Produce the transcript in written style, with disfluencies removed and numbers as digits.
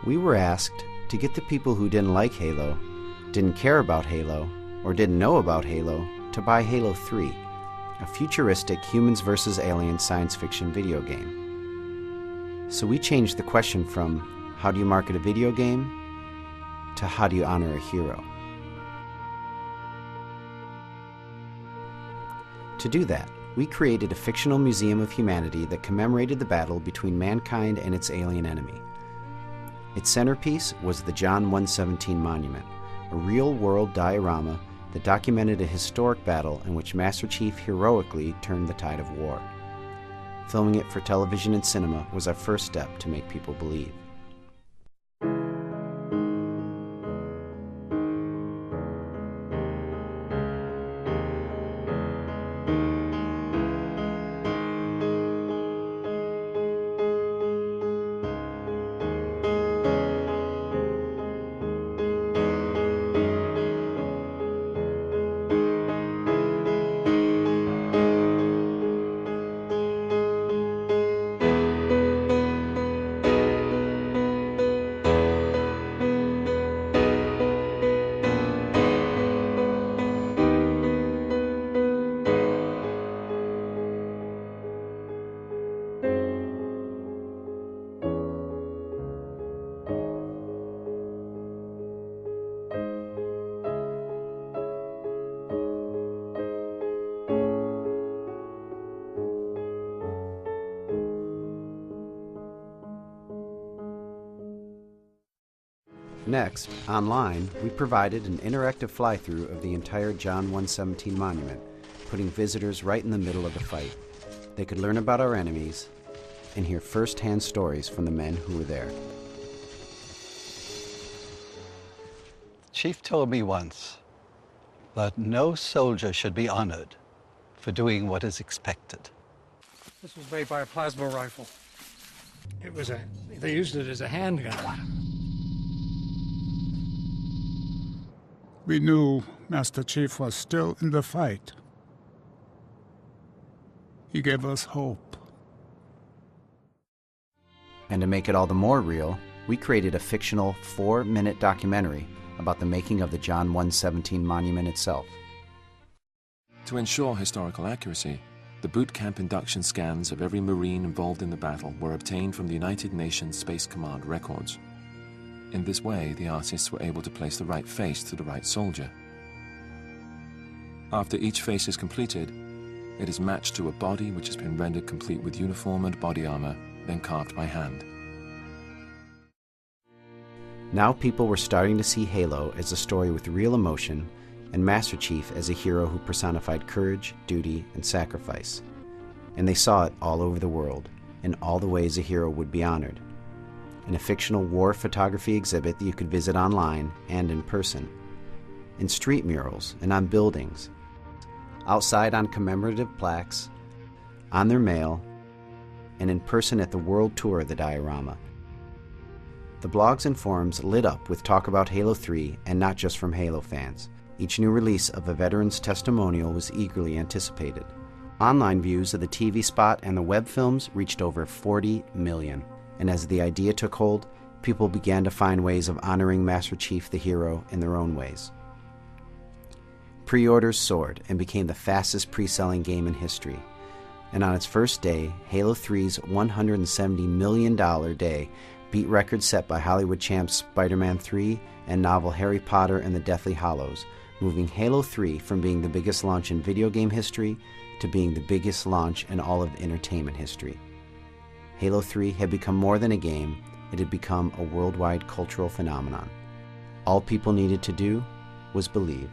We were asked to get the people who didn't like Halo, didn't care about Halo, or didn't know about Halo to buy Halo 3, a futuristic humans versus aliens science fiction video game. So we changed the question from how do you market a video game to how do you honor a hero. To do that, we created a fictional museum of humanity that commemorated the battle between mankind and its alien enemy. Its centerpiece was the John 117 Monument, a real-world diorama that documented a historic battle in which Master Chief heroically turned the tide of war. Filming it for television and cinema was our first step to make people believe. Next, online, we provided an interactive fly-through of the entire John 117 Monument, putting visitors right in the middle of the fight. They could learn about our enemies and hear first-hand stories from the men who were there. Chief told me once that no soldier should be honored for doing what is expected. This was made by a plasma rifle. They used it as a handgun. We knew Master Chief was still in the fight. He gave us hope. And to make it all the more real, we created a fictional 4-minute documentary about the making of the John 117 Monument itself. To ensure historical accuracy, the boot camp induction scans of every Marine involved in the battle were obtained from the United Nations Space Command records. In this way, the artists were able to place the right face to the right soldier. After each face is completed, it is matched to a body which has been rendered complete with uniform and body armor, then carved by hand. Now people were starting to see Halo as a story with real emotion, and Master Chief as a hero who personified courage, duty, and sacrifice. And they saw it all over the world, in all the ways a hero would be honored. In a fictional war photography exhibit that you could visit online and in person, in street murals and on buildings, outside on commemorative plaques, on their mail, and in person at the world tour of the diorama. The blogs and forums lit up with talk about Halo 3, and not just from Halo fans. Each new release of a veteran's testimonial was eagerly anticipated. Online views of the TV spot and the web films reached over 40 million. And as the idea took hold, people began to find ways of honoring Master Chief the hero in their own ways. Pre-orders soared and became the fastest pre-selling game in history. And on its first day, Halo 3's $170 million day beat records set by Hollywood champs Spider-Man 3 and novel Harry Potter and the Deathly Hallows, moving Halo 3 from being the biggest launch in video game history to being the biggest launch in all of entertainment history. Halo 3 had become more than a game, it had become a worldwide cultural phenomenon. All people needed to do was believe.